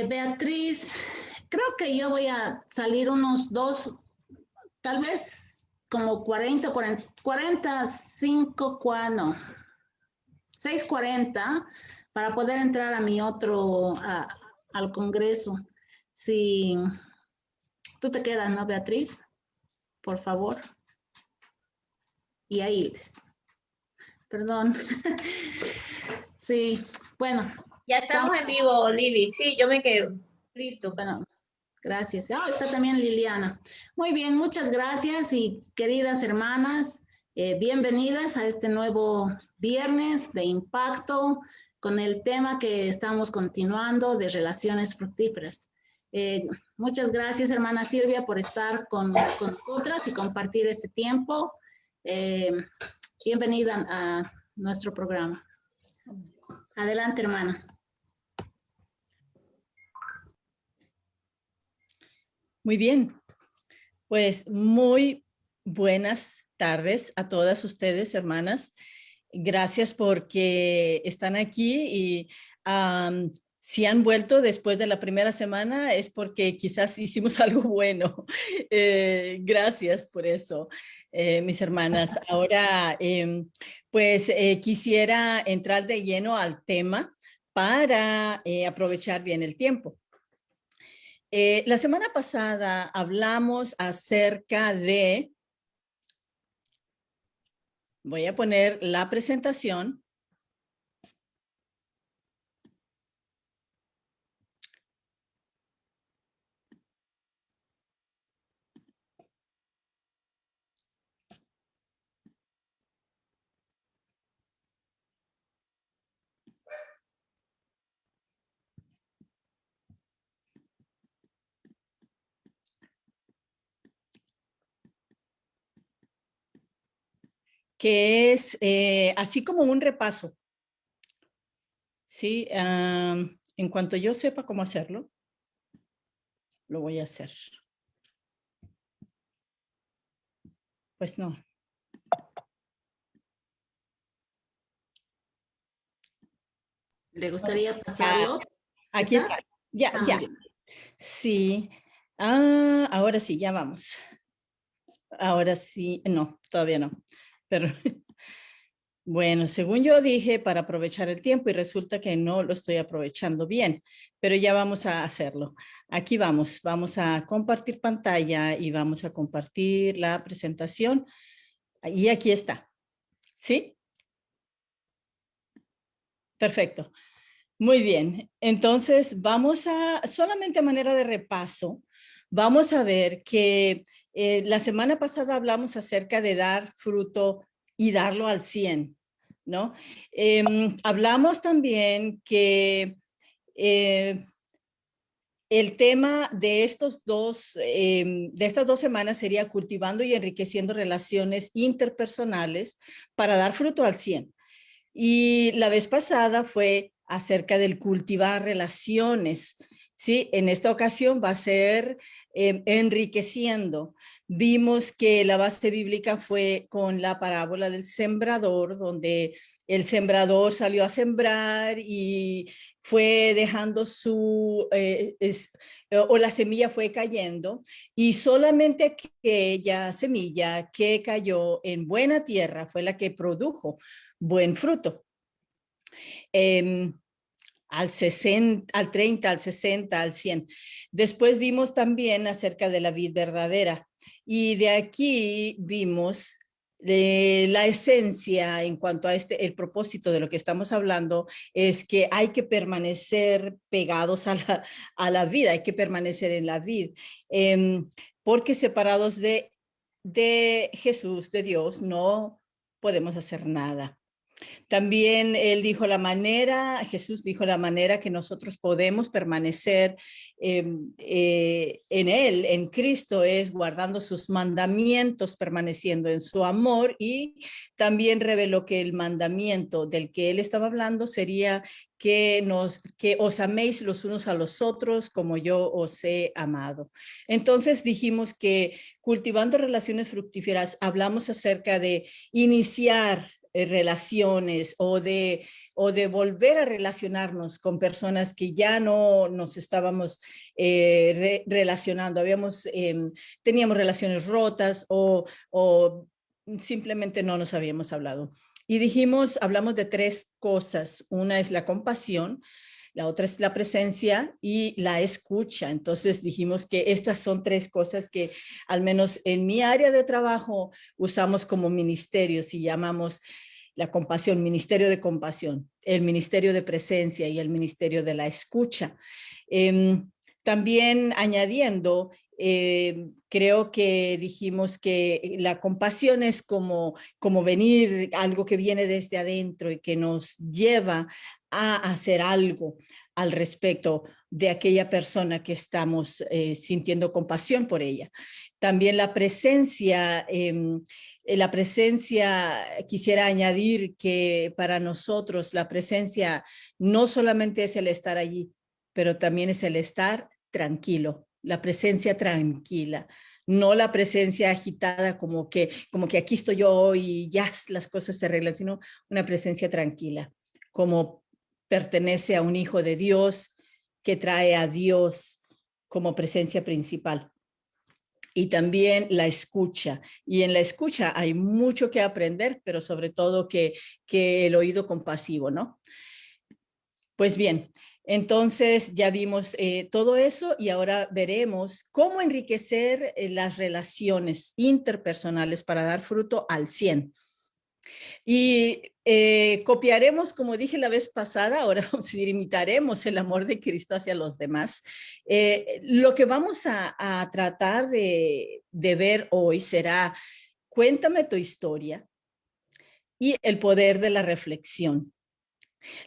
Beatriz, creo que yo voy a salir unos dos, tal vez como 45, no, 6:40 para poder entrar a mi al Congreso. Si tú te quedas, ¿no, Beatriz? Por favor. Y ahí, perdón. Sí, bueno. Ya estamos en vivo, Lili. Sí, yo me quedo. Listo. Bueno, gracias. Está también Liliana. Muy bien, muchas gracias y queridas hermanas, bienvenidas a este nuevo viernes de impacto con el tema que estamos continuando de relaciones fructíferas. Muchas gracias, hermana Silvia, por estar con nosotras y compartir este tiempo. Bienvenida a nuestro programa. Adelante, hermana. Muy bien, pues muy buenas tardes a todas ustedes, hermanas. Gracias porque están aquí y si han vuelto después de la primera semana es porque quizás hicimos algo bueno. Gracias por eso, mis hermanas. Ahora, pues quisiera entrar de lleno al tema para aprovechar bien el tiempo. La semana pasada hablamos acerca de, voy a poner la presentación. Que es así como un repaso. Sí, en cuanto yo sepa cómo hacerlo, lo voy a hacer. Pues no. ¿Le gustaría pasarlo? Aquí está. Ya. Bien. Sí. Ahora sí, ya vamos. Ahora sí, no, todavía no. Pero bueno, según yo dije, para aprovechar el tiempo y resulta que no lo estoy aprovechando bien, pero ya vamos a hacerlo. Aquí vamos a compartir pantalla y vamos a compartir la presentación. Y aquí está. ¿Sí? Perfecto. Muy bien. Entonces, solamente a manera de repaso, vamos a ver que la semana pasada hablamos acerca de dar fruto y darlo al 100, ¿no? Hablamos también que el tema de estas dos semanas sería cultivando y enriqueciendo relaciones interpersonales para dar fruto al 100. Y la vez pasada fue acerca del cultivar relaciones, ¿sí? En esta ocasión va a ser enriqueciendo. Vimos que la base bíblica fue con la parábola del sembrador, donde el sembrador salió a sembrar y fue dejando o la semilla fue cayendo y solamente aquella semilla que cayó en buena tierra fue la que produjo buen fruto. Al 60, al 30, al 60, al 100. Después vimos también acerca de la vid verdadera y de aquí vimos la esencia en cuanto a el propósito de lo que estamos hablando es que hay que permanecer pegados a la vid, hay que permanecer en la vid, porque separados de Jesús, de Dios, no podemos hacer nada. También Jesús dijo la manera que nosotros podemos permanecer en Él, en Cristo, es guardando sus mandamientos, permaneciendo en su amor, y también reveló que el mandamiento del que Él estaba hablando sería que os améis los unos a los otros como yo os he amado. Entonces dijimos que cultivando relaciones fructíferas hablamos acerca de iniciar relaciones o de volver a relacionarnos con personas que ya no nos estábamos relacionando. Teníamos relaciones rotas o simplemente no nos habíamos hablado. Y hablamos de 3 cosas. Una es la compasión, la otra es la presencia y la escucha. Entonces dijimos que estas son 3 cosas que al menos en mi área de trabajo usamos como ministerios y llamamos la compasión, ministerio de compasión, el ministerio de presencia y el ministerio de la escucha. También añadiendo, creo que dijimos que la compasión es como venir, algo que viene desde adentro y que nos lleva a hacer algo al respecto de aquella persona que estamos sintiendo compasión por ella. También la presencia, quisiera añadir que para nosotros la presencia no solamente es el estar allí, pero también es el estar tranquilo, la presencia tranquila, no la presencia agitada como que aquí estoy yo y ya las cosas se arreglan, sino una presencia tranquila, como pertenece a un hijo de Dios que trae a Dios como presencia principal. Y también la escucha. Y en la escucha hay mucho que aprender, pero sobre todo que el oído compasivo, ¿no? Pues bien, entonces ya vimos todo eso y ahora veremos cómo enriquecer las relaciones interpersonales para dar fruto al 100. Y copiaremos, como dije la vez pasada, ahora vamos a decir, imitaremos el amor de Cristo hacia los demás. Lo que vamos a tratar de ver hoy será, cuéntame tu historia y el poder de la reflexión.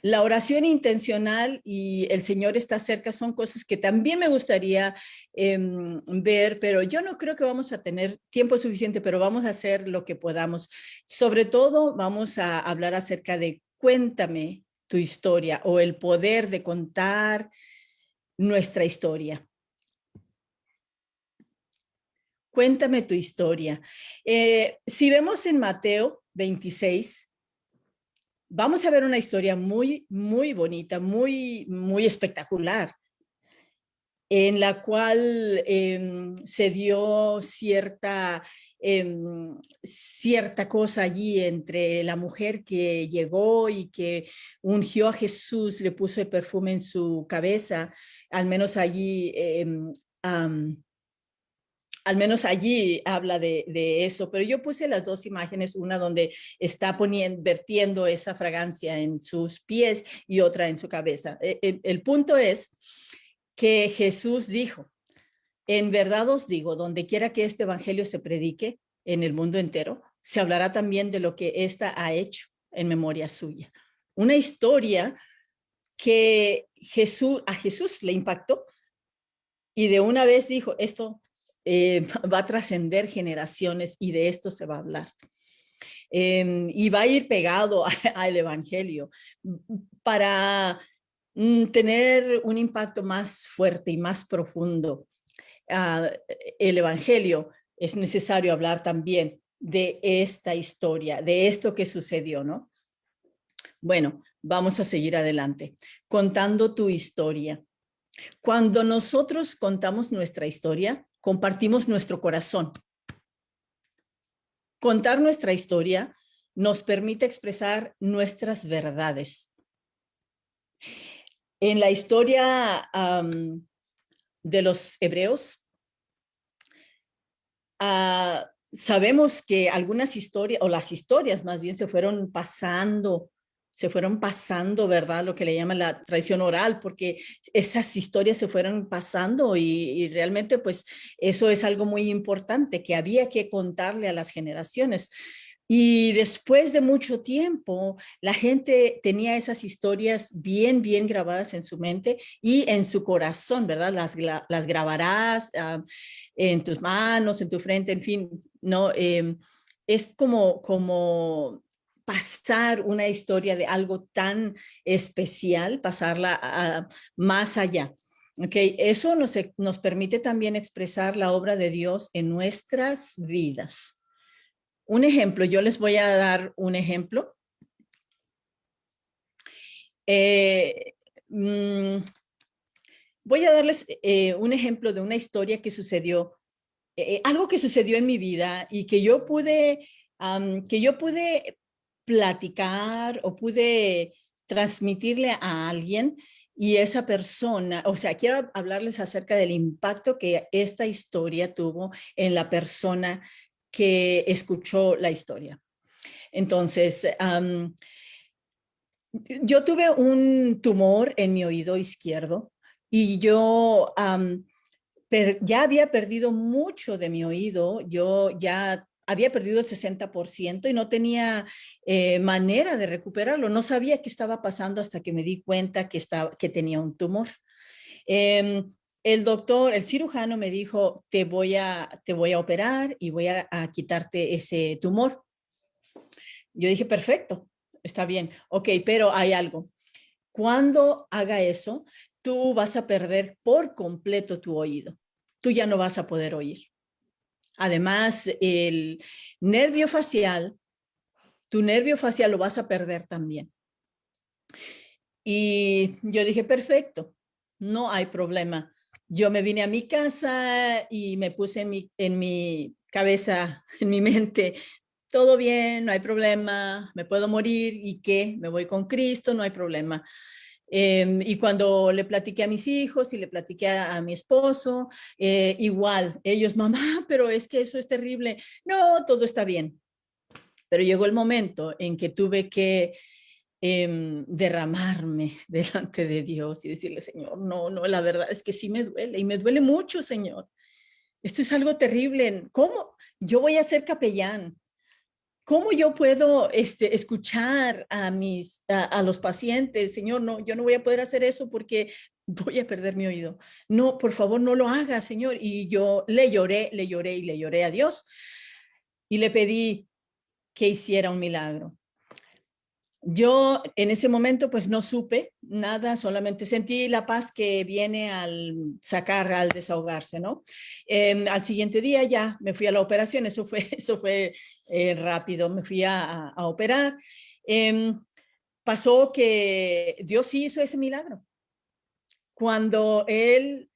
La oración intencional y el Señor está cerca son cosas que también me gustaría ver, pero yo no creo que vamos a tener tiempo suficiente, pero vamos a hacer lo que podamos. Sobre todo vamos a hablar acerca de cuéntame tu historia o el poder de contar nuestra historia. Cuéntame tu historia. Si vemos en Mateo 26, vamos a ver una historia muy, muy bonita, muy, muy espectacular, en la cual se dio cierta cosa allí entre la mujer que llegó y que ungió a Jesús, le puso el perfume en su cabeza, al menos allí habla de eso, pero yo puse las 2 imágenes, una donde está vertiendo esa fragancia en sus pies y otra en su cabeza. El punto es que Jesús dijo, en verdad os digo, donde quiera que este evangelio se predique en el mundo entero, se hablará también de lo que ésta ha hecho en memoria suya. Una historia que a Jesús le impactó y de una vez dijo, esto va a trascender generaciones y de esto se va a hablar. Y va a ir pegado al evangelio para tener un impacto más fuerte y más profundo. El evangelio es necesario hablar también de esta historia, de esto que sucedió, ¿no? Bueno, vamos a seguir adelante. Contando tu historia. Cuando nosotros contamos nuestra historia, compartimos nuestro corazón. Contar nuestra historia nos permite expresar nuestras verdades. En la historia de los hebreos, sabemos que algunas historias, o las historias más bien, se fueron pasando, ¿verdad? Lo que le llaman la tradición oral, porque esas historias se fueron pasando y realmente pues eso es algo muy importante que había que contarle a las generaciones. Y después de mucho tiempo, la gente tenía esas historias bien, bien grabadas en su mente y en su corazón, ¿verdad? Las grabarás en tus manos, en tu frente, en fin, ¿no? Es como pasar una historia de algo tan especial, pasarla más allá. Okay, eso nos permite también expresar la obra de Dios en nuestras vidas. Un ejemplo, yo les voy a dar un ejemplo Eh, mm, Voy a darles un ejemplo de una historia que sucedió, algo que sucedió en mi vida y que yo pude platicar o pude transmitirle a alguien y esa persona, o sea, quiero hablarles acerca del impacto que esta historia tuvo en la persona que escuchó la historia. Entonces, yo tuve un tumor en mi oído izquierdo y yo ya había perdido mucho de mi oído. Yo ya había perdido el 60% y no tenía manera de recuperarlo. No sabía qué estaba pasando hasta que me di cuenta que tenía un tumor. El doctor, el cirujano me dijo, te voy a operar y voy a quitarte ese tumor. Yo dije, perfecto, está bien. Ok, pero hay algo. Cuando haga eso, tú vas a perder por completo tu oído. Tú ya no vas a poder oír. Además, el nervio facial, tu nervio facial lo vas a perder también. Y yo dije, perfecto, no hay problema. Yo me vine a mi casa y me puse en mi cabeza, en mi mente, todo bien, no hay problema, me puedo morir y qué, me voy con Cristo, no hay problema. Y cuando le platiqué a mis hijos y le platiqué a mi esposo, igual, ellos, mamá, pero es que eso es terrible. No, todo está bien. Pero llegó el momento en que tuve que derramarme delante de Dios y decirle, Señor, no, no, la verdad es que sí me duele y me duele mucho, Señor. Esto es algo terrible. ¿Cómo? Yo voy a ser capellán. ¿Cómo yo puedo escuchar a los pacientes? Señor, no, yo no voy a poder hacer eso porque voy a perder mi oído. No, por favor, no lo haga, Señor. Y yo le lloré y le lloré a Dios y le pedí que hiciera un milagro. Yo en ese momento pues no supe nada, solamente sentí la paz que viene al sacar, al desahogarse, ¿no? Al siguiente día ya me fui a la operación, eso fue rápido, me fui a operar. Pasó que Dios sí hizo ese milagro. Cuando el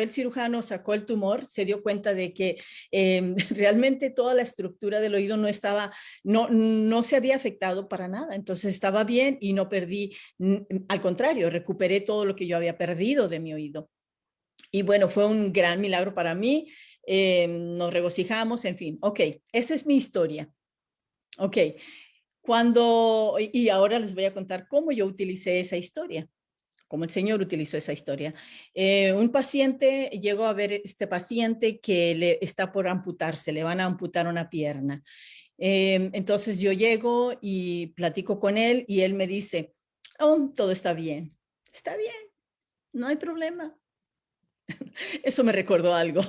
cirujano sacó el tumor, se dio cuenta de que realmente toda la estructura del oído no se había afectado para nada. Entonces estaba bien y no perdí, al contrario, recuperé todo lo que yo había perdido de mi oído. Y bueno, fue un gran milagro para mí. Nos regocijamos, en fin. Ok, esa es mi historia. Ok, y ahora les voy a contar cómo yo utilicé esa historia, como el Señor utilizó esa historia. Un paciente, llegó a ver este paciente que le está por amputarse, le van a amputar una pierna. Entonces yo llego y platico con él y él me dice, oh, todo está bien, no hay problema. Eso me recordó algo.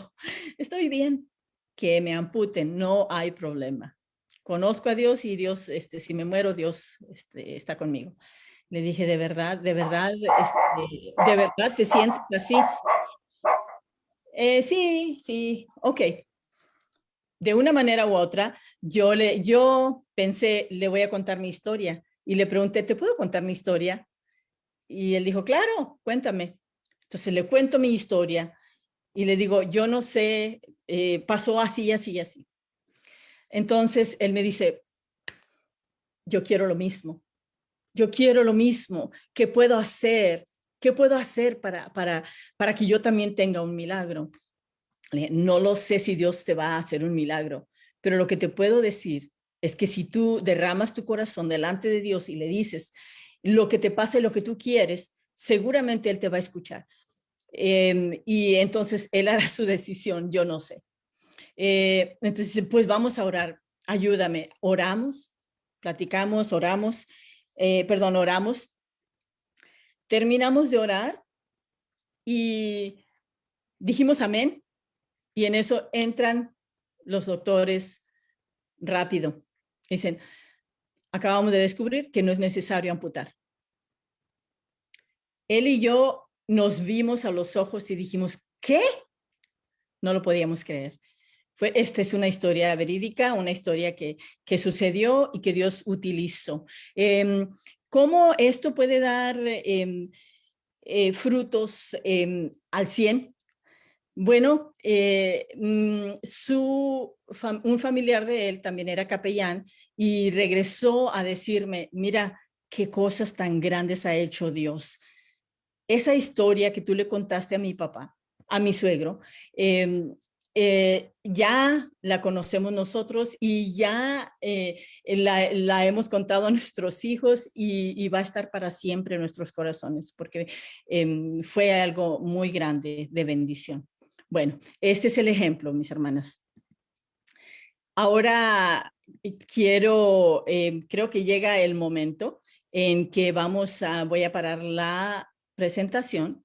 Estoy bien, que me amputen, no hay problema. Conozco a Dios y Dios, si me muero, Dios está conmigo. Le dije, de verdad te sientes así. Sí, sí, ok. De una manera u otra, yo pensé, le voy a contar mi historia. Y le pregunté, ¿te puedo contar mi historia? Y él dijo, claro, cuéntame. Entonces le cuento mi historia y le digo, yo no sé, pasó así, así, así. Entonces él me dice, yo quiero lo mismo. Yo quiero lo mismo. ¿Qué puedo hacer? ¿Qué puedo hacer para que yo también tenga un milagro? No lo sé si Dios te va a hacer un milagro, pero lo que te puedo decir es que si tú derramas tu corazón delante de Dios y le dices lo que te pasa y lo que tú quieres, seguramente Él te va a escuchar. Y entonces Él hará su decisión, yo no sé. Entonces, pues vamos a orar. Ayúdame. Oramos, platicamos, oramos. Terminamos de orar y dijimos amén. Y en eso entran los doctores rápido. Dicen, acabamos de descubrir que no es necesario amputar. Él y yo nos vimos a los ojos y dijimos, ¿qué? No lo podíamos creer. Esta es una historia verídica, una historia que sucedió y que Dios utilizó. ¿Cómo esto puede dar frutos al 100? Bueno, un familiar de él también era capellán y regresó a decirme, mira, qué cosas tan grandes ha hecho Dios. Esa historia que tú le contaste a mi papá, a mi suegro, ya la conocemos nosotros y ya la hemos contado a nuestros hijos y va a estar para siempre en nuestros corazones porque fue algo muy grande de bendición. Bueno, este es el ejemplo, mis hermanas. Ahora creo que llega el momento en que voy a parar la presentación.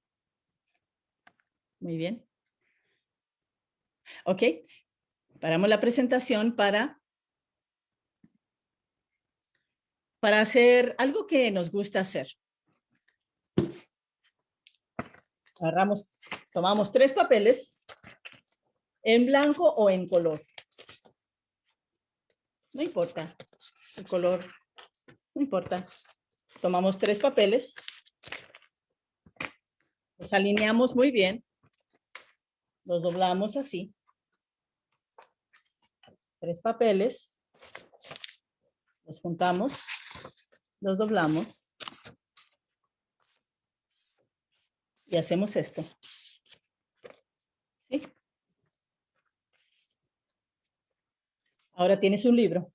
Muy bien. Ok, paramos la presentación para hacer algo que nos gusta hacer. Tomamos 3 papeles en blanco o en color. No importa, el color, no importa. Tomamos 3 papeles, los alineamos muy bien, los doblamos así. 3 papeles, los juntamos, los doblamos y hacemos esto. ¿Sí? Ahora tienes un libro.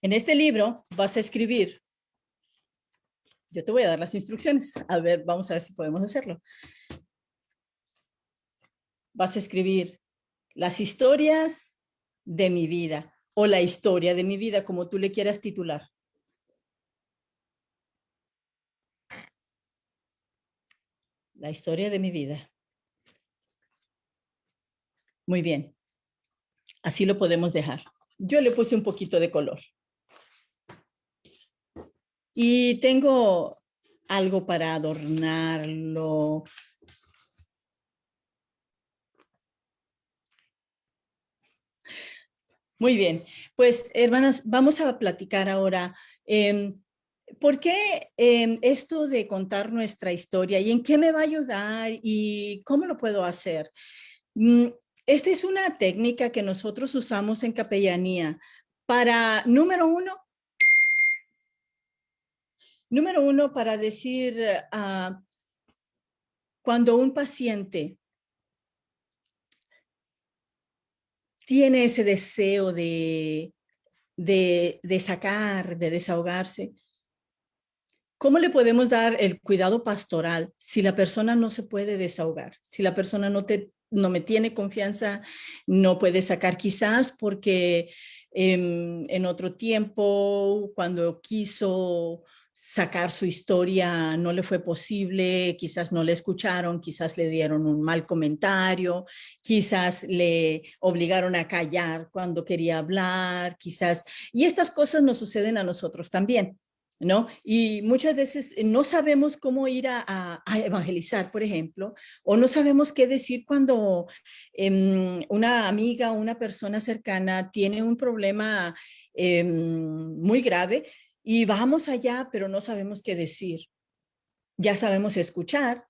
En este libro vas a escribir. Yo te voy a dar las instrucciones. A ver, vamos a ver si podemos hacerlo. Vas a escribir las historias de mi vida o la historia de mi vida, como tú le quieras titular. La historia de mi vida. Muy bien. Así lo podemos dejar. Yo le puse un poquito de color. Y tengo algo para adornarlo. Muy bien. Pues, hermanas, vamos a platicar ahora. ¿Por qué esto de contar nuestra historia y en qué me va a ayudar y cómo lo puedo hacer? Esta es una técnica que nosotros usamos en capellanía para, número uno, para decir cuando un paciente tiene ese deseo de sacar, de desahogarse, ¿cómo le podemos dar el cuidado pastoral si la persona no se puede desahogar? Si la persona no me tiene confianza, no puede sacar, quizás porque en otro tiempo, cuando quiso sacar su historia, no le fue posible, quizás no le escucharon, quizás le dieron un mal comentario, quizás le obligaron a callar cuando quería hablar, quizás, y estas cosas nos suceden a nosotros también, ¿no? Y muchas veces no sabemos cómo ir a evangelizar, por ejemplo, o no sabemos qué decir cuando una amiga o una persona cercana tiene un problema muy grave y vamos allá, pero no sabemos qué decir. Ya sabemos escuchar,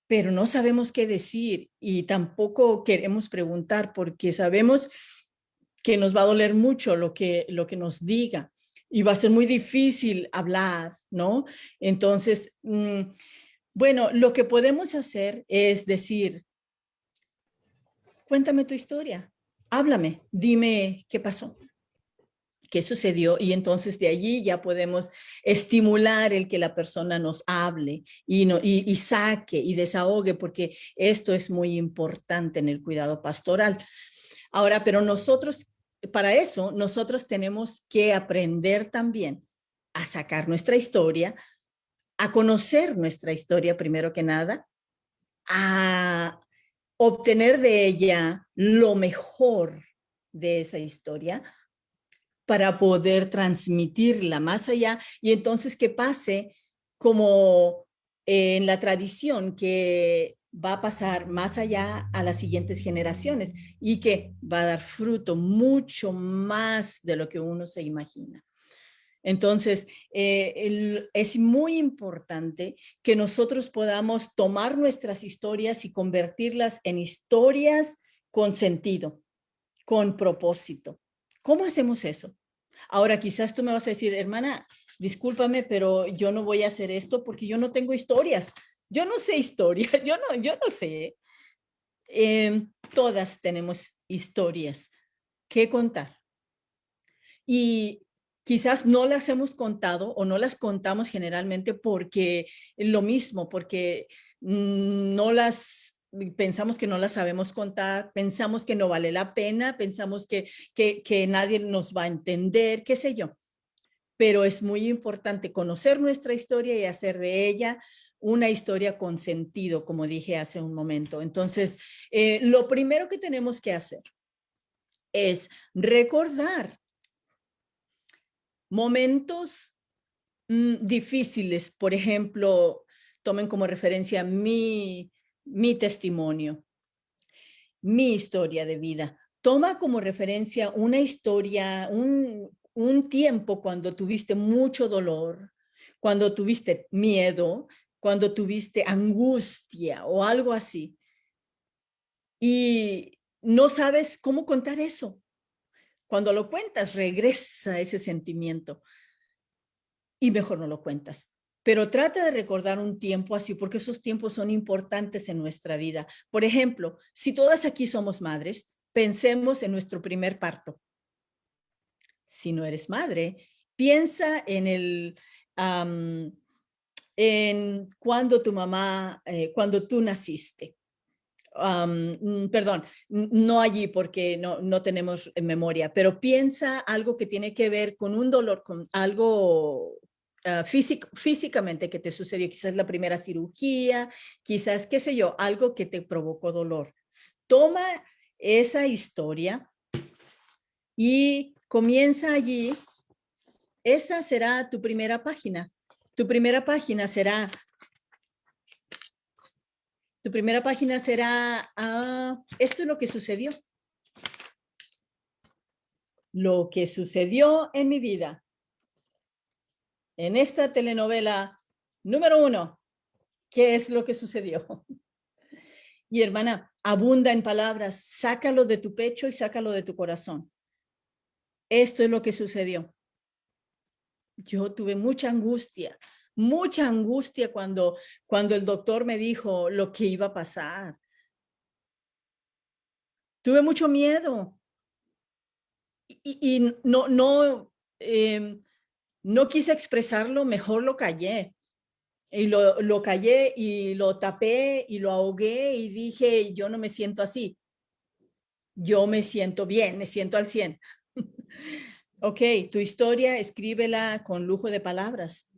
pero no sabemos qué decir y tampoco queremos preguntar porque sabemos que nos va a doler mucho lo que nos diga y va a ser muy difícil hablar, ¿no? Entonces, bueno, lo que podemos hacer es decir, cuéntame tu historia, háblame, dime qué pasó, qué sucedió, y entonces de allí ya podemos estimular el que la persona nos hable y saque y desahogue, porque esto es muy importante en el cuidado pastoral. Ahora, pero para eso, nosotros tenemos que aprender también a sacar nuestra historia, a conocer nuestra historia primero que nada, a obtener de ella lo mejor de esa historia para poder transmitirla más allá y entonces que pase como en la tradición, que va a pasar más allá a las siguientes generaciones y que va a dar fruto mucho más de lo que uno se imagina. Entonces, es muy importante que nosotros podamos tomar nuestras historias y convertirlas en historias con sentido, con propósito. ¿Cómo hacemos eso? Ahora, quizás tú me vas a decir, hermana, discúlpame, pero yo no voy a hacer esto porque yo no tengo historias. Yo no sé historia, yo no sé. Todas tenemos historias que contar. Y quizás no las hemos contado o no las contamos generalmente porque lo mismo, porque no las pensamos que no las sabemos contar, pensamos que no vale la pena, pensamos que nadie nos va a entender, qué sé yo. Pero es muy importante conocer nuestra historia y hacer de ella una historia con sentido, como dije hace un momento. Entonces, lo primero que tenemos que hacer es recordar momentos difíciles. Por ejemplo, tomen como referencia mi testimonio, mi historia de vida. Toma como referencia una historia, un tiempo cuando tuviste mucho dolor, cuando tuviste miedo, cuando tuviste angustia o algo así. Y no sabes cómo contar eso. Cuando lo cuentas, regresa ese sentimiento y mejor no lo cuentas. Pero trata de recordar un tiempo así, porque esos tiempos son importantes en nuestra vida. Por ejemplo, si todas aquí somos madres, pensemos en nuestro primer parto. Si no eres madre, piensa en cuando tu mamá, cuando tú naciste. Perdón, no allí porque no tenemos memoria, pero piensa algo que tiene que ver con un dolor, con algo físicamente que te sucedió, quizás la primera cirugía, quizás, qué sé yo, algo que te provocó dolor. Toma esa historia y comienza allí. Esa será tu primera página. Tu primera página será esto es lo que sucedió. Lo que sucedió en mi vida. En esta telenovela número 1, ¿qué es lo que sucedió? Y hermana, abunda en palabras, sácalo de tu pecho y sácalo de tu corazón. Esto es lo que sucedió. Yo tuve mucha angustia cuando el doctor me dijo lo que iba a pasar. Tuve mucho miedo y no quise expresarlo, mejor lo callé. Y lo callé y lo tapé y lo ahogué y dije, yo no me siento así. Yo me siento bien, me siento al 100. Ok, tu historia, escríbela con lujo de palabras.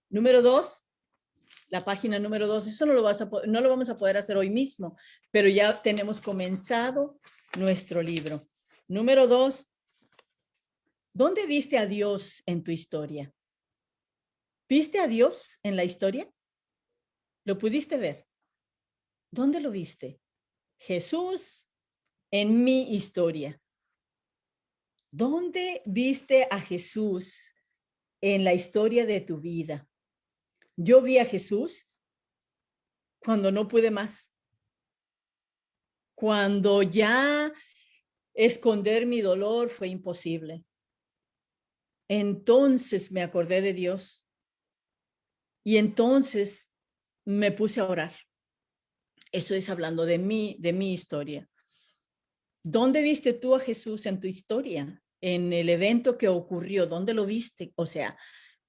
Número 2, la página número 2, eso no lo vamos a poder hacer hoy mismo, pero ya tenemos comenzado nuestro libro. Número 2, ¿dónde viste a Dios en tu historia? ¿Viste a Dios en la historia? ¿Lo pudiste ver? ¿Dónde lo viste? Jesús en mi historia. ¿Dónde viste a Jesús en la historia de tu vida? Yo vi a Jesús cuando no pude más, cuando ya esconder mi dolor fue imposible. Entonces me acordé de Dios y entonces me puse a orar. Eso es hablando de mi historia. ¿Dónde viste tú a Jesús en tu historia? En el evento que ocurrió, ¿dónde lo viste? O sea,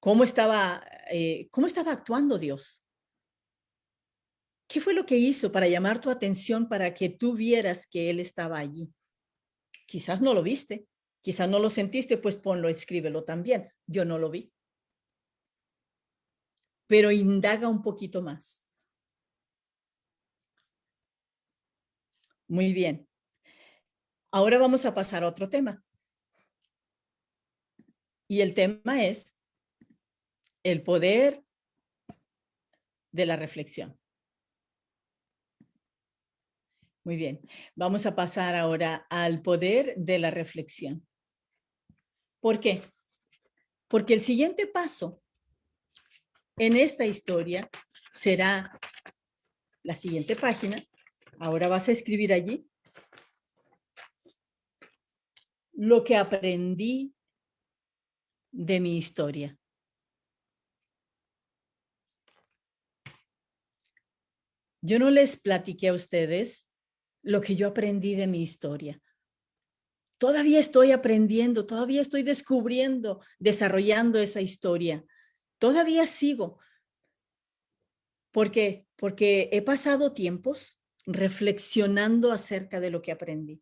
¿cómo estaba actuando Dios? ¿Qué fue lo que hizo para llamar tu atención para que tú vieras que Él estaba allí? Quizás no lo viste, quizás no lo sentiste, pues ponlo, escríbelo también. Yo no lo vi. Pero indaga un poquito más. Muy bien. Ahora vamos a pasar a otro tema. Y el tema es el poder de la reflexión. Muy bien, vamos a pasar ahora al poder de la reflexión. ¿Por qué? Porque el siguiente paso en esta historia será la siguiente página. Ahora vas a escribir allí lo que aprendí de mi historia. Yo no les platiqué a ustedes lo que yo aprendí de mi historia. Todavía estoy aprendiendo, todavía estoy descubriendo, desarrollando esa historia. Todavía sigo. ¿Por qué? Porque he pasado tiempos reflexionando acerca de lo que aprendí.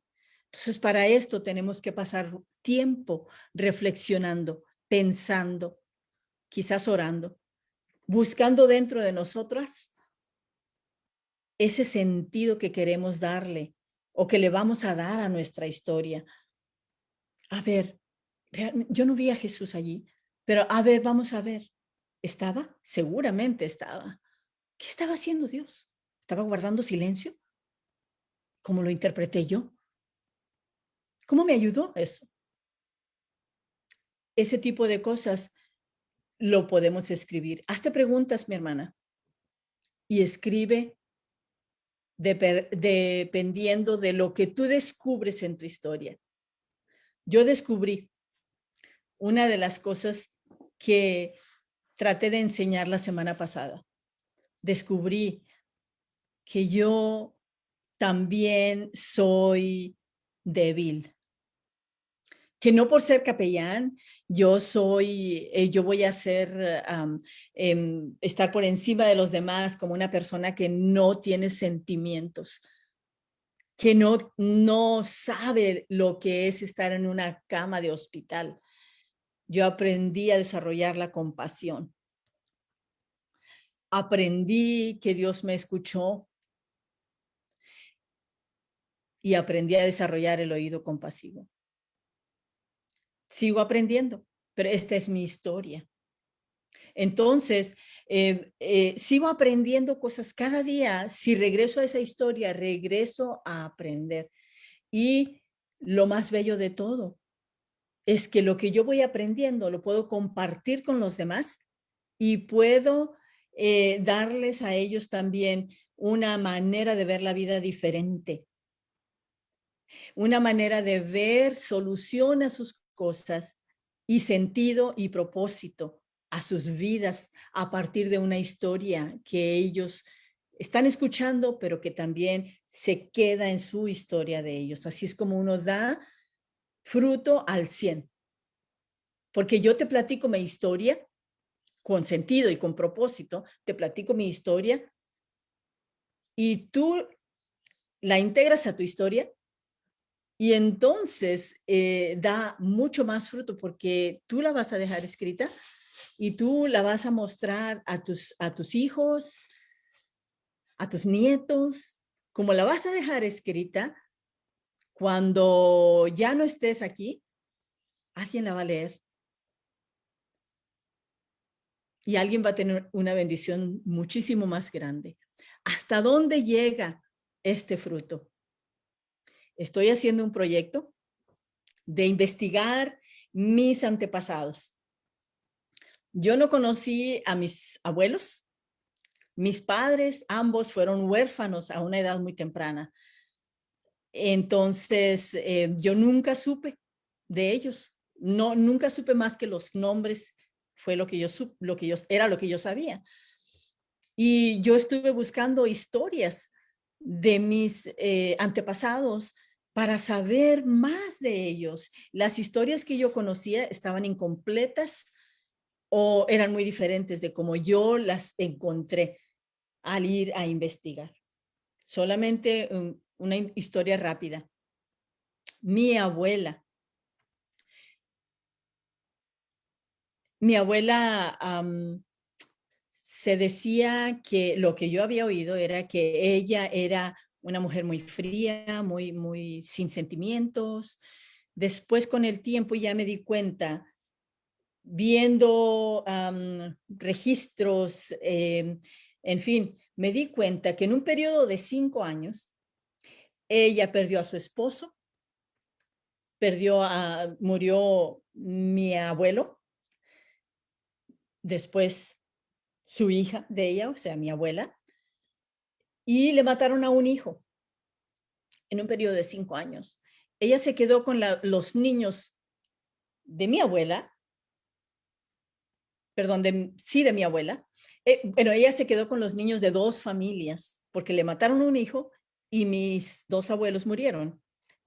Entonces, para esto tenemos que pasar tiempo reflexionando, pensando, quizás orando, buscando dentro de nosotras ese sentido que queremos darle o que le vamos a dar a nuestra historia. A ver, yo no vi a Jesús allí, pero a ver, vamos a ver. ¿Estaba? Seguramente estaba. ¿Qué estaba haciendo Dios? ¿Estaba guardando silencio? ¿Cómo lo interpreté yo? ¿Cómo me ayudó eso? Ese tipo de cosas lo podemos escribir. Hazte preguntas, mi hermana, y escribe dependiendo de lo que tú descubres en tu historia. Yo descubrí una de las cosas que traté de enseñar la semana pasada. Descubrí que yo también soy débil, que no por ser capellán yo voy a estar por encima de los demás como una persona que no tiene sentimientos, que no sabe lo que es estar en una cama de hospital. Yo aprendí a desarrollar la compasión. Aprendí que Dios me escuchó y aprendí a desarrollar el oído compasivo. Sigo aprendiendo, pero esta es mi historia. Entonces, sigo aprendiendo cosas cada día. Si regreso a esa historia, regreso a aprender. Y lo más bello de todo es que lo que yo voy aprendiendo lo puedo compartir con los demás y puedo darles a ellos también una manera de ver la vida diferente, una manera de ver solución a sus cosas y sentido y propósito a sus vidas a partir de una historia que ellos están escuchando, pero que también se queda en su historia de ellos. Así es como uno da fruto al 100. Porque yo te platico mi historia con sentido y con propósito, te platico mi historia y tú la integras a tu historia y entonces da mucho más fruto porque tú la vas a dejar escrita y tú la vas a mostrar a tus hijos, a tus nietos, como la vas a dejar escrita, cuando ya no estés aquí, alguien la va a leer. Y alguien va a tener una bendición muchísimo más grande. ¿Hasta dónde llega este fruto? Estoy haciendo un proyecto de investigar mis antepasados. Yo no conocí a mis abuelos. Mis padres, ambos fueron huérfanos a una edad muy temprana. Entonces, yo nunca supe de ellos. No, nunca supe más que los nombres. Fue lo que yo era lo que yo sabía. Y yo estuve buscando historias de mis antepasados para saber más de ellos. Las historias que yo conocía estaban incompletas o eran muy diferentes de como yo las encontré al ir a investigar. Solamente una historia rápida. Mi abuela se decía que lo que yo había oído era que ella era una mujer muy fría, muy sin sentimientos. Después, con el tiempo, ya me di cuenta, viendo registros En fin, me di cuenta que en un periodo de 5 años, ella perdió a su esposo, murió mi abuelo, después su hija de ella, o sea, mi abuela, y le mataron a un hijo en un periodo de 5 años. Ella se quedó con los niños de mi abuela, perdón, de mi abuela. Bueno, ella se quedó con los niños de 2 familias, porque le mataron un hijo y mis 2 abuelos murieron.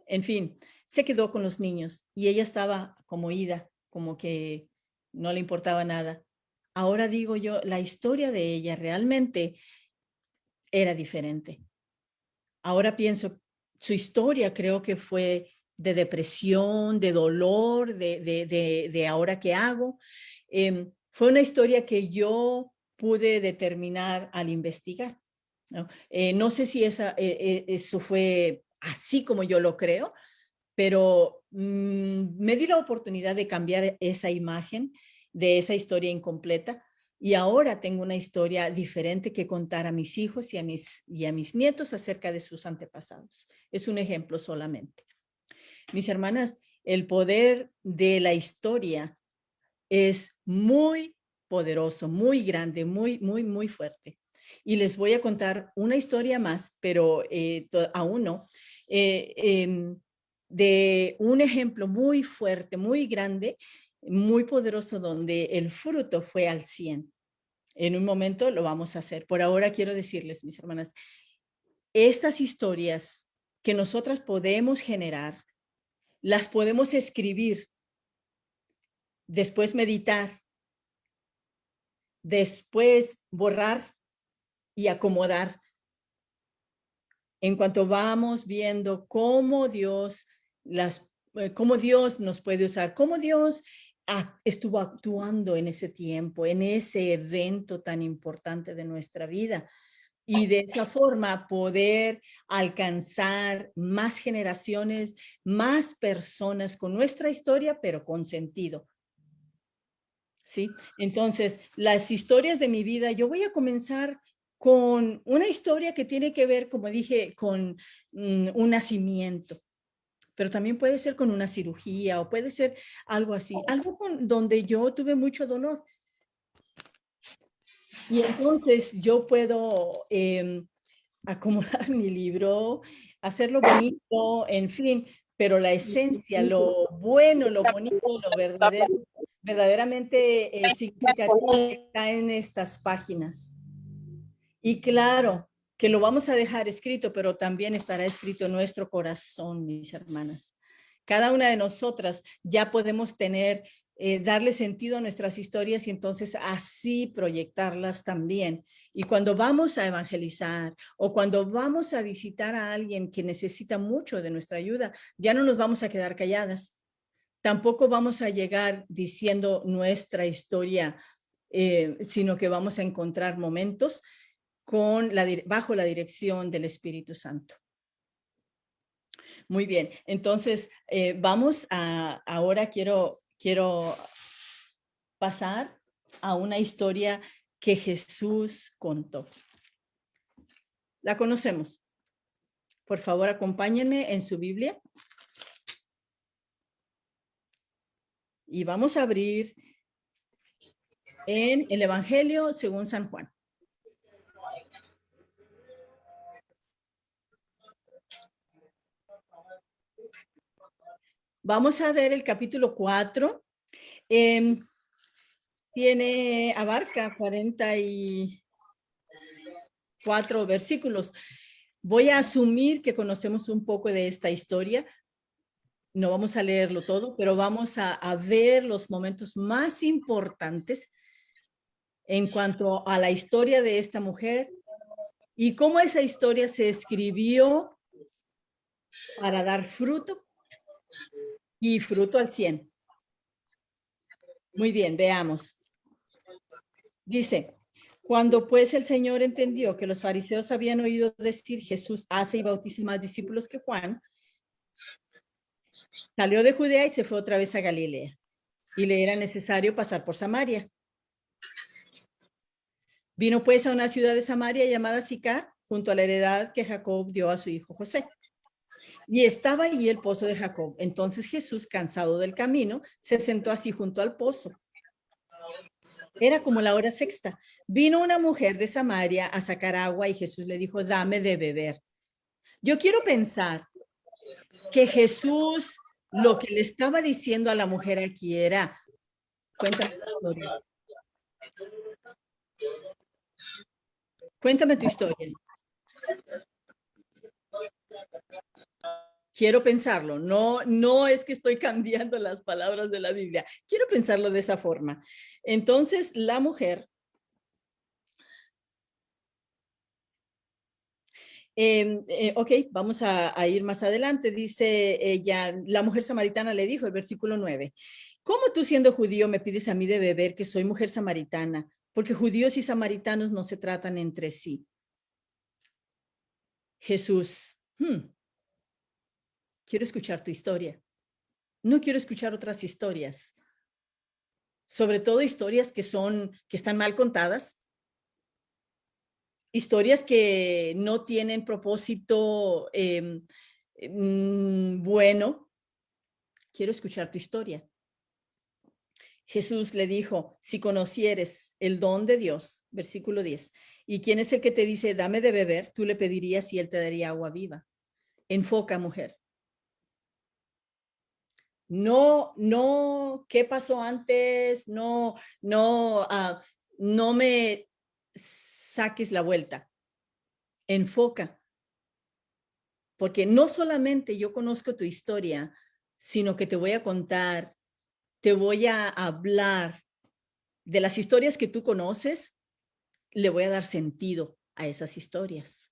En fin, se quedó con los niños y ella estaba como ida, como que no le importaba nada. Ahora digo yo, la historia de ella realmente era diferente. Ahora pienso, su historia creo que fue de depresión, de dolor, de ahora qué hago. Fue una historia que yo pude determinar al investigar, ¿no? No sé si eso fue así como yo lo creo, pero me di la oportunidad de cambiar esa imagen de esa historia incompleta y ahora tengo una historia diferente que contar a mis hijos y a mis nietos acerca de sus antepasados. Es un ejemplo solamente. Mis hermanas, el poder de la historia es muy poderoso, muy grande, muy, muy, muy fuerte. Y les voy a contar una historia más, pero aún no, de un ejemplo muy fuerte, muy grande, muy poderoso, donde el fruto fue al 100. En un momento lo vamos a hacer. Por ahora quiero decirles, mis hermanas, estas historias que nosotras podemos generar, las podemos escribir, después meditar, después borrar y acomodar. En cuanto vamos viendo cómo cómo Dios nos puede usar, cómo Dios estuvo actuando en ese tiempo, en ese evento tan importante de nuestra vida. Y de esa forma poder alcanzar más generaciones, más personas con nuestra historia, pero con sentido. ¿Sí? Entonces, las historias de mi vida, yo voy a comenzar con una historia que tiene que ver, como dije, con un nacimiento, pero también puede ser con una cirugía o puede ser algo así, algo donde yo tuve mucho dolor. Y entonces yo puedo acomodar mi libro, hacerlo bonito, en fin, pero la esencia, lo bueno, lo bonito, lo verdadero, verdaderamente significativo está en estas páginas. Y claro, que lo vamos a dejar escrito, pero también estará escrito en nuestro corazón, mis hermanas. Cada una de nosotras ya podemos darle sentido a nuestras historias y entonces así proyectarlas también. Y cuando vamos a evangelizar o cuando vamos a visitar a alguien que necesita mucho de nuestra ayuda, ya no nos vamos a quedar calladas. Tampoco vamos a llegar diciendo nuestra historia, sino que vamos a encontrar momentos bajo la dirección del Espíritu Santo. Muy bien, entonces ahora quiero pasar a una historia que Jesús contó. La conocemos. Por favor, acompáñenme en su Biblia. Y vamos a abrir en el Evangelio según San Juan. Vamos a ver el capítulo 4. Abarca 44 versículos. Voy a asumir que conocemos un poco de esta historia. No vamos a leerlo todo, pero vamos a ver los momentos más importantes en cuanto a la historia de esta mujer y cómo esa historia se escribió para dar fruto y fruto al 100. Muy bien, veamos. Dice, cuando pues el Señor entendió que los fariseos habían oído decir Jesús hace y bautiza más discípulos que Juan, salió de Judea y se fue otra vez a Galilea, y le era necesario pasar por Samaria. Vino pues a una ciudad de Samaria llamada Sicar, junto a la heredad que Jacob dio a su hijo José. Y estaba allí el pozo de Jacob. Entonces Jesús, cansado del camino, se sentó así junto al pozo. Era como la hora sexta. Vino una mujer de Samaria a sacar agua y Jesús le dijo, dame de beber. Yo quiero pensar que Jesús lo que le estaba diciendo a la mujer aquí era, cuéntame tu historia. Cuéntame tu historia. Quiero pensarlo. No es que estoy cambiando las palabras de la Biblia. Quiero pensarlo de esa forma. Entonces, la mujer ok, vamos a ir más adelante. Dice ella, la mujer samaritana le dijo, el versículo 9, ¿cómo tú siendo judío me pides a mí de beber que soy mujer samaritana? Porque judíos y samaritanos no se tratan entre sí. Jesús, quiero escuchar tu historia. No quiero escuchar otras historias. Sobre todo historias que están mal contadas. Historias que no tienen propósito bueno. Quiero escuchar tu historia. Jesús le dijo, si conocieres el don de Dios, versículo 10, ¿y quién es el que te dice, dame de beber? Tú le pedirías y él te daría agua viva. Enfoca, mujer. No, ¿qué pasó antes? No me saques la vuelta. Enfoca. Porque no solamente yo conozco tu historia, sino que te voy a contar, te voy a hablar de las historias que tú conoces, le voy a dar sentido a esas historias.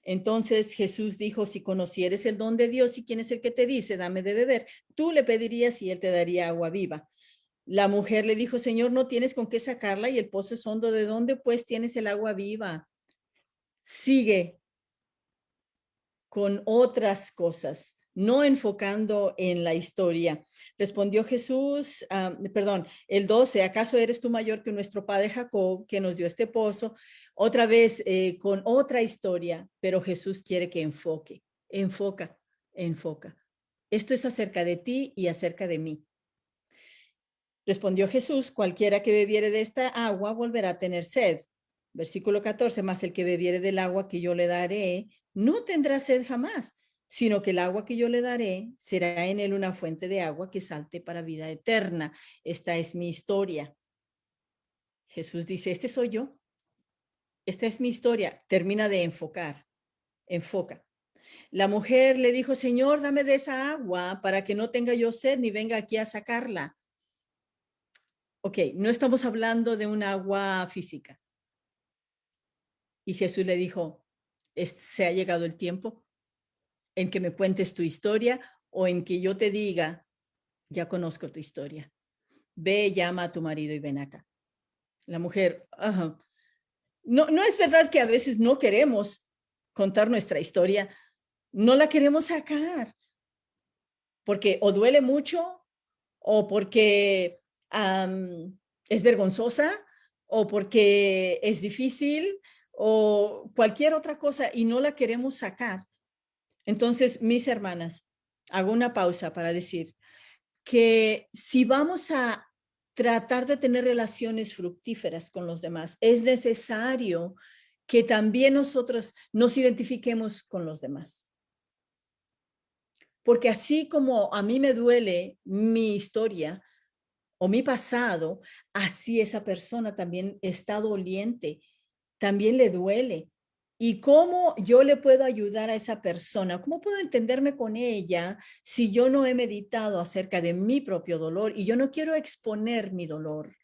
Entonces Jesús dijo, si conocieres el don de Dios y quién es el que te dice, dame de beber, tú le pedirías y él te daría agua viva. La mujer le dijo, Señor, no tienes con qué sacarla y el pozo es hondo. ¿De dónde pues tienes el agua viva? Sigue con otras cosas, no enfocando en la historia. Respondió Jesús, el 12, ¿acaso eres tú mayor que nuestro padre Jacob, que nos dio este pozo? Otra vez con otra historia, pero Jesús quiere que enfoca. Esto es acerca de ti y acerca de mí. Respondió Jesús, cualquiera que bebiere de esta agua volverá a tener sed. Versículo 14, más el que bebiere del agua que yo le daré, no tendrá sed jamás, sino que el agua que yo le daré será en él una fuente de agua que salte para vida eterna. Esta es mi historia. Jesús dice, este soy yo. Esta es mi historia. Termina de enfocar. Enfoca. La mujer le dijo, Señor, dame de esa agua para que no tenga yo sed ni venga aquí a sacarla. Ok, no estamos hablando de un agua física. Y Jesús le dijo, se ha llegado el tiempo en que me cuentes tu historia o en que yo te diga, ya conozco tu historia. Ve, llama a tu marido y ven acá. La mujer, no es verdad que a veces no queremos contar nuestra historia, no la queremos sacar, porque o duele mucho o porque es vergonzosa o porque es difícil o cualquier otra cosa y no la queremos sacar. Entonces, mis hermanas, hago una pausa para decir que si vamos a tratar de tener relaciones fructíferas con los demás, es necesario que también nosotros nos identifiquemos con los demás. Porque así como a mí me duele mi historia o mi pasado, así esa persona también está doliente, también le duele. ¿Y cómo yo le puedo ayudar a esa persona? ¿Cómo puedo entenderme con ella si yo no he meditado acerca de mi propio dolor y yo no quiero exponer mi dolor?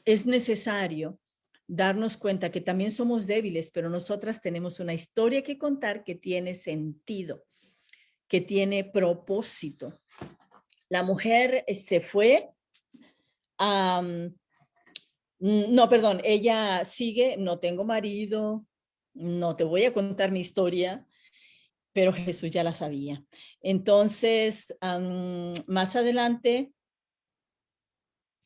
Es necesario darnos cuenta que también somos débiles, pero nosotras tenemos una historia que contar que tiene sentido, que tiene propósito. La mujer se fue. No, perdón, ella sigue, no tengo marido, no te voy a contar mi historia, pero Jesús ya la sabía. Entonces, más adelante,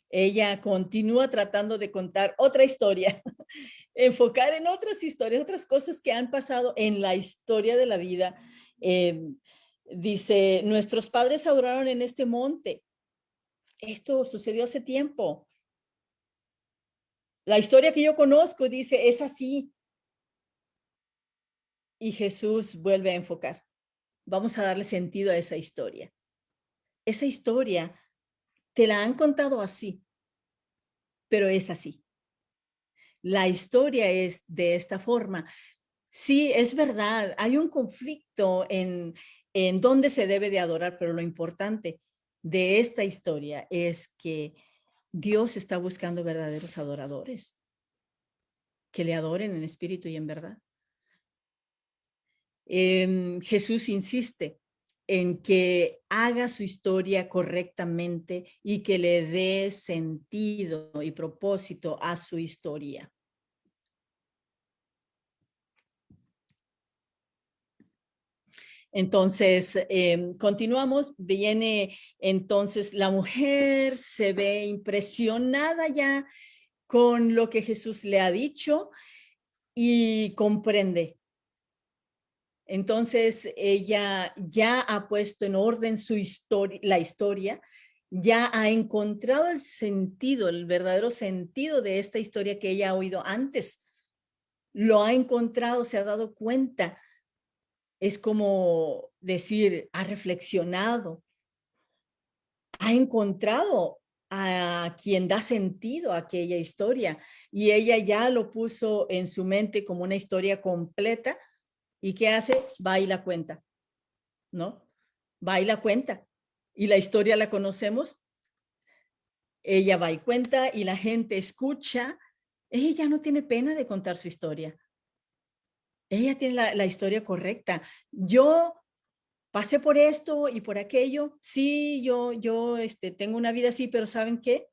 ella continúa tratando de contar otra historia enfocar en otras historias, otras cosas que han pasado en la historia de la vida. Dice, nuestros padres adoraron en este monte. Esto sucedió hace tiempo. La historia que yo conozco dice, es así. Y Jesús vuelve a enfocar. Vamos a darle sentido a esa historia. Esa historia te la han contado así, pero es así. La historia es de esta forma. Sí, es verdad, hay un conflicto en dónde se debe de adorar, pero lo importante de esta historia es que Dios está buscando verdaderos adoradores que le adoren en espíritu y en verdad. Jesús insiste en que haga su historia correctamente y que le dé sentido y propósito a su historia. Entonces, continuamos, viene entonces la mujer, se ve impresionada ya con lo que Jesús le ha dicho y comprende. Entonces, ella ya ha puesto en orden su historia, la historia, ya ha encontrado el sentido, el verdadero sentido de esta historia que ella ha oído antes. Lo ha encontrado, se ha dado cuenta. Es como decir, ha reflexionado, ha encontrado a quien da sentido a aquella historia y ella ya lo puso en su mente como una historia completa. ¿Y qué hace? Va y la cuenta, ¿no? Va y la cuenta. Y la historia la conocemos. Ella va y cuenta y la gente escucha. Ella no tiene pena de contar su historia. Ella tiene la historia correcta. Yo pasé por esto y por aquello. Sí, yo tengo una vida así, pero ¿saben qué?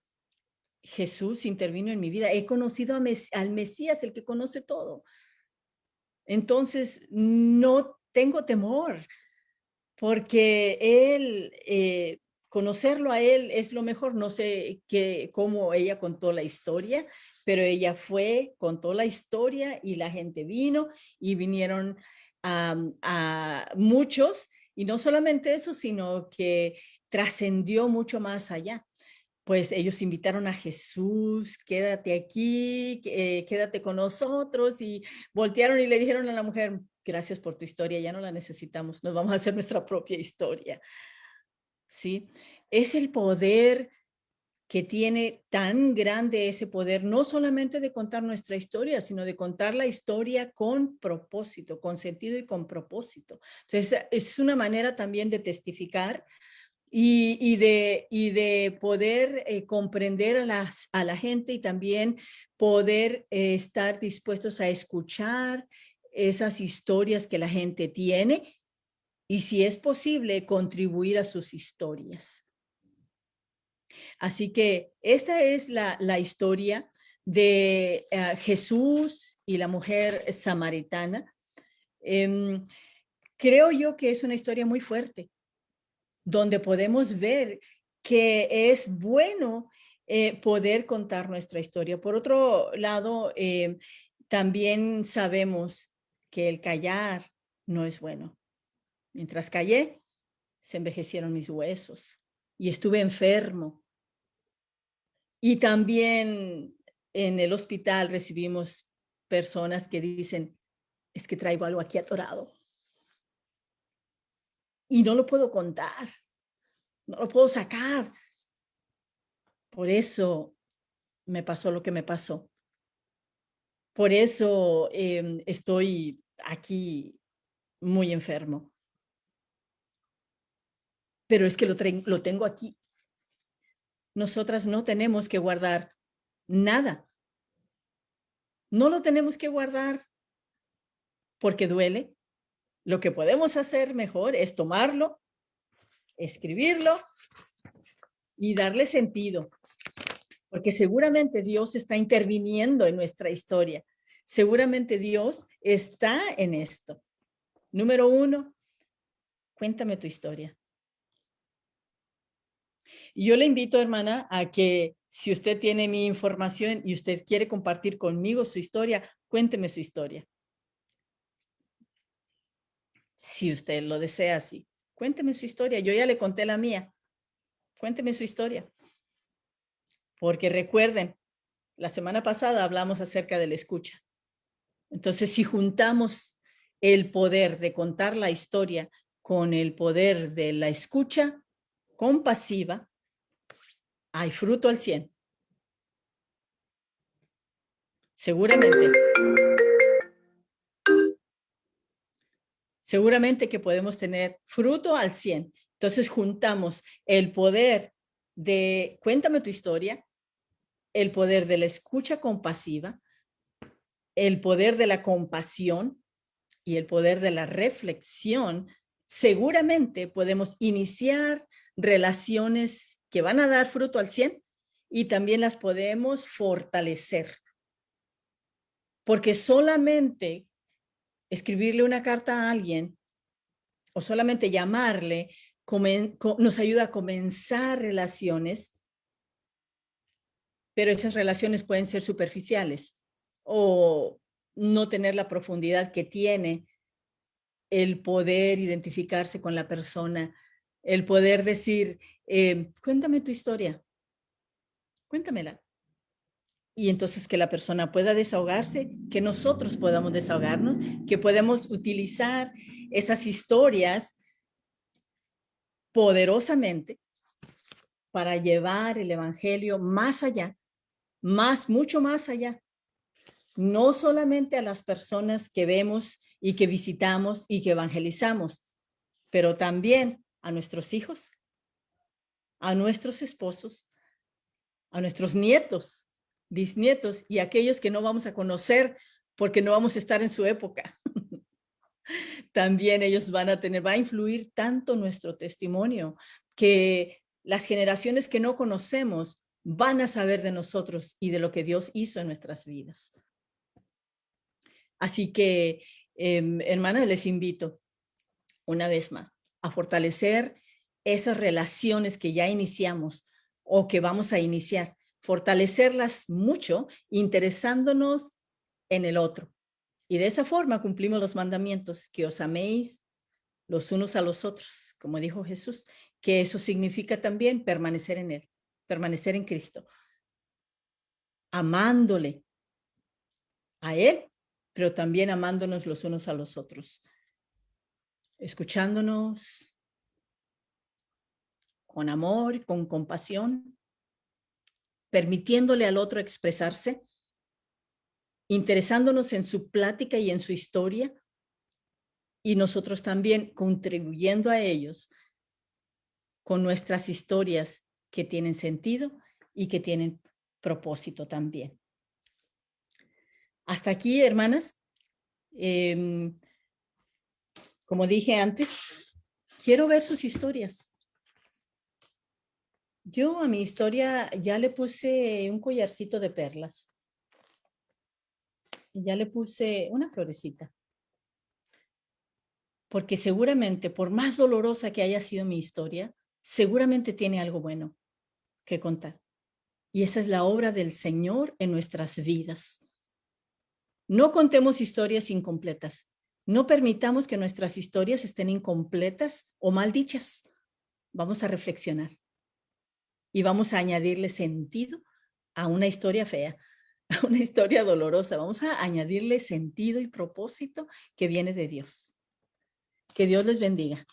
Jesús intervino en mi vida. He conocido al Mesías, el que conoce todo. Entonces, no tengo temor, porque él, conocerlo a él es lo mejor. No sé cómo ella contó la historia, pero ella fue, contó la historia y la gente vino y vinieron a muchos. Y no solamente eso, sino que trascendió mucho más allá. Pues ellos invitaron a Jesús, quédate aquí, quédate con nosotros, y voltearon y le dijeron a la mujer, gracias por tu historia, ya no la necesitamos, nos vamos a hacer nuestra propia historia. ¿Sí? Es el poder que tiene tan grande, ese poder, no solamente de contar nuestra historia, sino de contar la historia con propósito, con sentido y con propósito. Entonces, es una manera también de testificar y de poder comprender a la gente, y también poder estar dispuestos a escuchar esas historias que la gente tiene, y si es posible, contribuir a sus historias. Así que esta es la historia de Jesús y la mujer samaritana. Creo yo que es una historia muy fuerte, donde podemos ver que es bueno poder contar nuestra historia. Por otro lado, también sabemos que el callar no es bueno. Mientras callé, se envejecieron mis huesos y estuve enfermo. Y también en el hospital recibimos personas que dicen, es que traigo algo aquí atorado y no lo puedo contar, no lo puedo sacar. Por eso me pasó lo que me pasó. Por eso estoy aquí muy enfermo. Pero es que lo tengo aquí. Nosotras no tenemos que guardar nada. No lo tenemos que guardar porque duele. Lo que podemos hacer mejor es tomarlo, escribirlo y darle sentido. Porque seguramente Dios está interviniendo en nuestra historia. Seguramente Dios está en esto. Número 1, cuéntame tu historia. Yo le invito, hermana, a que si usted tiene mi información y usted quiere compartir conmigo su historia, cuénteme su historia. Si usted lo desea así, cuénteme su historia. Yo ya le conté la mía. Cuénteme su historia. Porque recuerden, la semana pasada hablamos acerca de la escucha. Entonces, si juntamos el poder de contar la historia con el poder de la escucha compasiva, hay fruto al 100. Seguramente que podemos tener fruto al 100. Entonces, juntamos el poder de cuéntame tu historia, el poder de la escucha compasiva, el poder de la compasión y el poder de la reflexión. Seguramente podemos iniciar relaciones que van a dar fruto al 100 y también las podemos fortalecer. Porque solamente escribirle una carta a alguien o solamente llamarle nos ayuda a comenzar relaciones, pero esas relaciones pueden ser superficiales o no tener la profundidad que tiene el poder identificarse con la persona, el poder decir, cuéntame tu historia, cuéntamela. Y entonces que la persona pueda desahogarse, que nosotros podamos desahogarnos, que podemos utilizar esas historias poderosamente para llevar el evangelio más allá, mucho más allá. No solamente a las personas que vemos y que visitamos y que evangelizamos, pero también a nuestros hijos, a nuestros esposos, a nuestros nietos, bisnietos y aquellos que no vamos a conocer porque no vamos a estar en su época. También ellos va a influir tanto nuestro testimonio que las generaciones que no conocemos van a saber de nosotros y de lo que Dios hizo en nuestras vidas. Así que, hermanas, les invito una vez más a fortalecer esas relaciones que ya iniciamos o que vamos a iniciar, fortalecerlas mucho, interesándonos en el otro. Y de esa forma cumplimos los mandamientos, que os améis los unos a los otros, como dijo Jesús, que eso significa también permanecer en Él, permanecer en Cristo, amándole a Él, pero también amándonos los unos a los otros, escuchándonos con amor, con compasión, permitiéndole al otro expresarse, interesándonos en su plática y en su historia, y nosotros también contribuyendo a ellos con nuestras historias que tienen sentido y que tienen propósito también. Hasta aquí, hermanas. Como dije antes, quiero ver sus historias. Yo a mi historia ya le puse un collarcito de perlas. Y ya le puse una florecita. Porque seguramente, por más dolorosa que haya sido mi historia, seguramente tiene algo bueno que contar. Y esa es la obra del Señor en nuestras vidas. No contemos historias incompletas. No permitamos que nuestras historias estén incompletas o mal dichas. Vamos a reflexionar y vamos a añadirle sentido a una historia fea, a una historia dolorosa. Vamos a añadirle sentido y propósito que viene de Dios. Que Dios les bendiga.